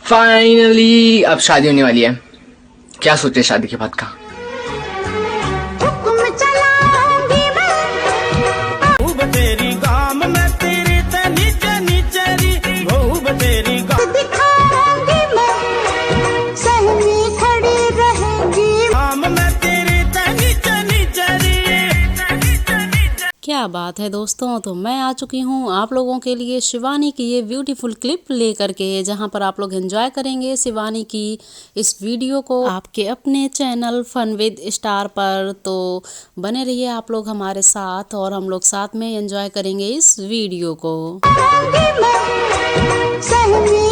Finally अब शादी होने वाली है। क्या सोचे शादी के बाद का? हुक्म चलाऊंगी मैं खूब तेरी गाम में तेरी ते नीचे नीचे री खूब तेरी गाम दिखाऊंगी मैं सहमी खड़ी रहेगी गाम में तेरी ते नीचे नीचे री। क्या बात है दोस्तों, तो मैं आ चुकी हूँ आप लोगों के लिए शिवानी की ये ब्यूटीफुल क्लिप लेकर के, जहाँ पर आप लोग एंजॉय करेंगे शिवानी की इस वीडियो को आपके अपने चैनल फन विद स्टार पर। तो बने रहिए आप लोग हमारे साथ और हम लोग साथ में एंजॉय करेंगे इस वीडियो को। सहमी